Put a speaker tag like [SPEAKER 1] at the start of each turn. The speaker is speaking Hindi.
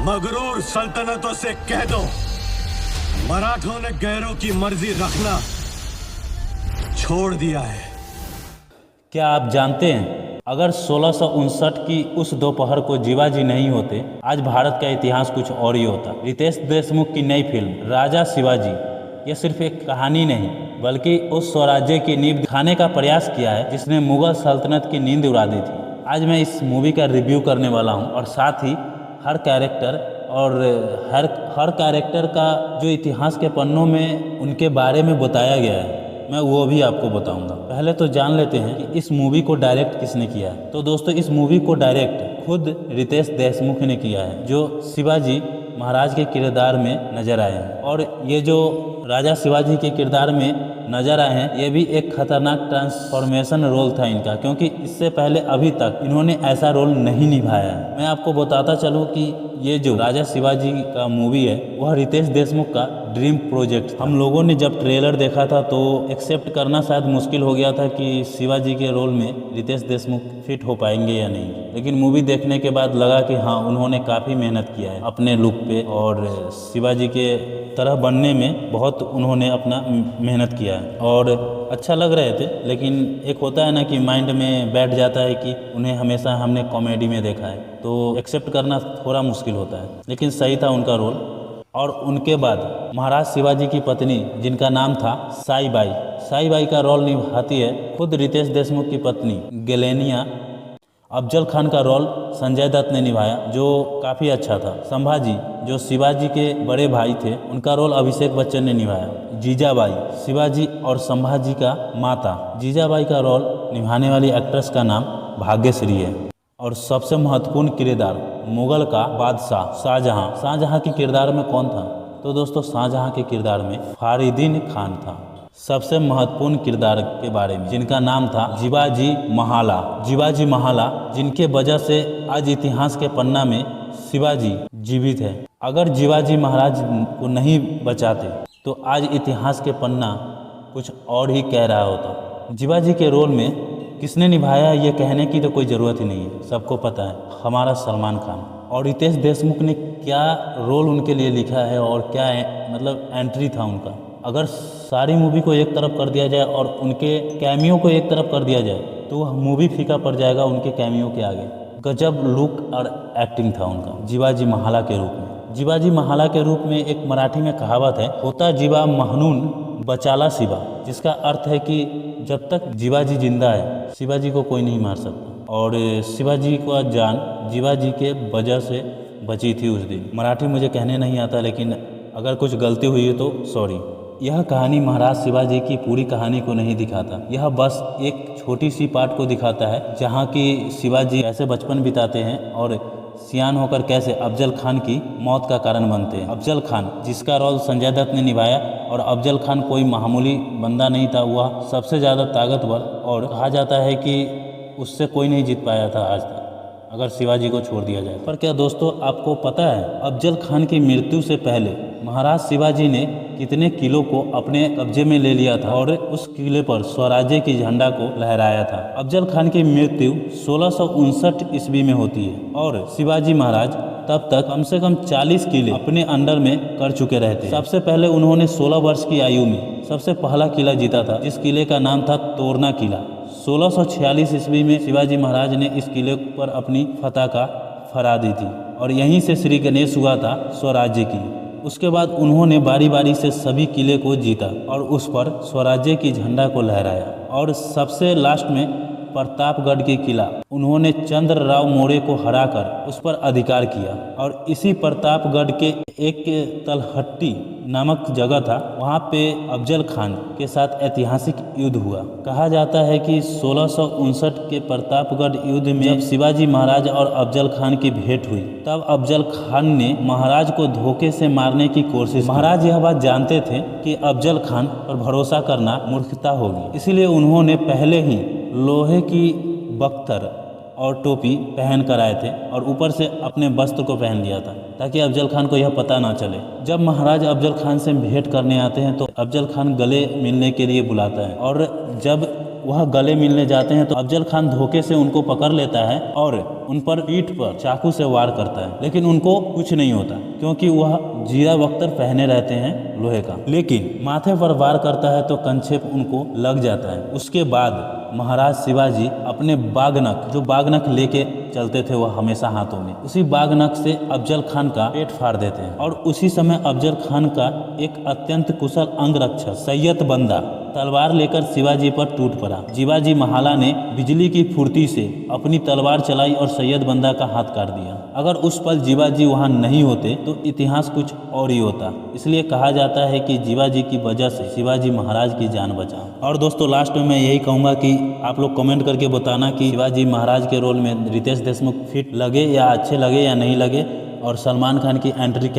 [SPEAKER 1] मगरूर सल्तनतों से कह दो, मराठों ने गैरों की मर्जी रखना छोड़ दिया है।
[SPEAKER 2] क्या आप जानते हैं, अगर 1659 की उस दोपहर को जीवाजी नहीं होते, आज भारत का इतिहास कुछ और ही होता। रितेश देशमुख की नई फिल्म राजा शिवाजी, यह सिर्फ एक कहानी नहीं बल्कि उस स्वराज्य की नींव दिखाने का प्रयास किया है जिसने मुगल सल्तनत की नींद उड़ा दी थी। आज मैं इस मूवी का रिव्यू करने वाला हूं और साथ ही हर कैरेक्टर का जो इतिहास के पन्नों में उनके बारे में बताया गया है, मैं वो भी आपको बताऊंगा। पहले तो जान लेते हैं कि इस मूवी को डायरेक्ट किसने किया है। तो दोस्तों, इस मूवी को डायरेक्ट खुद रितेश देशमुख ने किया है, जो शिवाजी महाराज के किरदार में नजर आए हैं। और ये जो राजा शिवाजी के किरदार में नजर आए हैं, ये भी एक खतरनाक ट्रांसफॉर्मेशन रोल था इनका, क्योंकि इससे पहले अभी तक इन्होंने ऐसा रोल नहीं निभाया है। मैं आपको बताता चलूं कि ये जो राजा शिवाजी का मूवी है वह रितेश देशमुख का ड्रीम प्रोजेक्ट था। हम लोगों ने जब ट्रेलर देखा था तो एक्सेप्ट करना शायद मुश्किल हो गया था कि शिवाजी के रोल में रितेश देशमुख फिट हो पाएंगे या नहीं, लेकिन मूवी देखने के बाद लगा कि हाँ, उन्होंने काफ़ी मेहनत किया है अपने लुक पे और शिवाजी के तरह बनने में बहुत उन्होंने अपना मेहनत किया है और अच्छा लग रहे थे। लेकिन एक होता है ना कि माइंड में बैठ जाता है कि उन्हें हमेशा हमने कॉमेडी में देखा है, तो एक्सेप्ट करना थोड़ा मुश्किल होता है, लेकिन सही था उनका रोल। और उनके बाद महाराज शिवाजी की पत्नी, जिनका नाम था साई बाई का रोल निभाती है खुद रितेश देशमुख की पत्नी गेलेनिया। अफजल खान का रोल संजय दत्त ने निभाया, जो काफ़ी अच्छा था। संभाजी, जो शिवाजी के बड़े भाई थे, उनका रोल अभिषेक बच्चन ने निभाया। जीजाबाई, शिवाजी और संभाजी का माता, जीजाबाई का रोल निभाने वाली एक्ट्रेस का नाम भाग्यश्री है। और सबसे महत्वपूर्ण किरदार मुगल का बादशाह शाहजहां के किरदार में कौन था? तो दोस्तों, शाहजहां के किरदार में फरीदीन खान था। सबसे महत्वपूर्ण किरदार के बारे में, जिनका नाम था जीवाजी महाला, जिनके वजह से आज इतिहास के पन्ना में शिवाजी जीवित है। अगर जीवाजी महाराज को नहीं बचाते तो आज इतिहास के पन्ना कुछ और ही कह रहा होता। जीवाजी के रोल में किसने निभाया ये कहने की तो कोई ज़रूरत ही नहीं है, सबको पता है, हमारा सलमान खान। और रितेश देशमुख ने क्या रोल उनके लिए लिखा है और क्या मतलब एंट्री था उनका। अगर सारी मूवी को एक तरफ कर दिया जाए और उनके कैमियो को एक तरफ कर दिया जाए तो वह मूवी फीका पड़ जाएगा उनके कैमियो के आगे। गजब लुक और एक्टिंग था उनका जीवाजी महाला के रूप में। जीवाजी महाला के रूप में एक मराठी में कहावत है, होता जीवा महनून बचाला शिवा, जिसका अर्थ है कि जब तक जीवाजी जिंदा है शिवाजी को कोई नहीं मार सकता। और शिवाजी का जान जीवाजी के वजह से बची थी उस दिन। मराठी मुझे कहने नहीं आता, लेकिन अगर कुछ गलती हुई है तो सॉरी। यह कहानी महाराज शिवाजी की पूरी कहानी को नहीं दिखाता, यह बस एक छोटी सी पार्ट को दिखाता है, जहाँ की शिवाजी कैसे बचपन बिताते हैं और सियान होकर कैसे अफजल खान की मौत का कारण बनते हैं। अफजल खान, जिसका रोल संजय दत्त ने निभाया, और अफजल खान कोई मामूली बंदा नहीं था, वह सबसे ज़्यादा ताकतवर, और कहा जाता है कि उससे कोई नहीं जीत पाया था आज तक अगर शिवाजी को छोड़ दिया जाए। पर क्या दोस्तों, आपको पता है अफजल खान की मृत्यु से पहले महाराज शिवाजी ने कितने किलों को अपने कब्जे में ले लिया था और उस किले पर स्वराज्य की झंडा को लहराया था। अफजल खान की मृत्यु 1659 ईस्वी में होती है और शिवाजी महाराज तब तक कम से कम 40 किले अपने अंडर में कर चुके रहते। सबसे पहले उन्होंने 16 वर्ष की आयु में सबसे पहला किला जीता था, जिस किले का नाम था तोरना किला। 1646 ईस्वी में शिवाजी महाराज ने इस किले पर अपनी फतह का फरा दी थी और यहीं से श्री गणेश हुआ था स्वराज्य की। उसके बाद उन्होंने बारी बारी से सभी किले को जीता और उस पर स्वराज्य की झंडा को लहराया। और सबसे लास्ट में प्रतापगढ़ की किला उन्होंने चंद्रराव मौर्य को हराकर उस पर अधिकार किया। और इसी प्रतापगढ़ के एक तलहट्टी नामक जगह था, वहाँ पे अफजल खान के साथ ऐतिहासिक युद्ध हुआ। कहा जाता है कि 1659 के प्रतापगढ़ युद्ध में जब शिवाजी महाराज और अफजल खान की भेंट हुई, तब अफजल खान ने महाराज को धोखे से मारने की कोशिश की। महाराज यह बात जानते थे कि अफजल खान पर भरोसा करना मूर्खता होगी, इसलिए उन्होंने पहले ही लोहे की बख्तर और टोपी पहन कर आए थे और ऊपर से अपने वस्त्र को पहन लिया था ताकि अफजल खान को यह पता ना चले। जब महाराज अफजल खान से भेंट करने आते हैं तो अफजल खान गले मिलने के लिए बुलाता है और जब वह गले मिलने जाते हैं तो अफजल खान धोखे से उनको पकड़ लेता है और उन पर पीठ पर चाकू से वार करता है, लेकिन उनको कुछ नहीं होता क्योंकि वह जीरा बख्तर पहने रहते हैं लोहे का। लेकिन माथे पर वार करता है तो कंछेप उनको लग जाता है। उसके बाद महाराज शिवाजी अपने बागनक, जो बागनक लेके चलते थे वह हमेशा हाथों में, उसी बागनक से अफजल खान का पेट फाड़ देते हैं। और उसी समय अफजल खान का एक अत्यंत कुशल अंगरक्षक सैयद बंदा तलवार लेकर शिवाजी पर टूट पड़ा। शिवाजी महाला ने बिजली की फुर्ती से अपनी तलवार चलाई और सैयद बंदा का हाथ काट दिया। अगर उस पल शिवाजी वहां नहीं होते तो इतिहास कुछ और ही होता। इसलिए कहा जाता है कि शिवाजी की वजह से शिवाजी महाराज की जान बचा। और दोस्तों लास्ट में मैं यही कहूँगा कि आप लोग कमेंट करके बताना कि शिवाजी महाराज के रोल में रितेश देशमुख फिट लगे या अच्छे लगे या नहीं लगे, और सलमान खान की एंट्री कैसी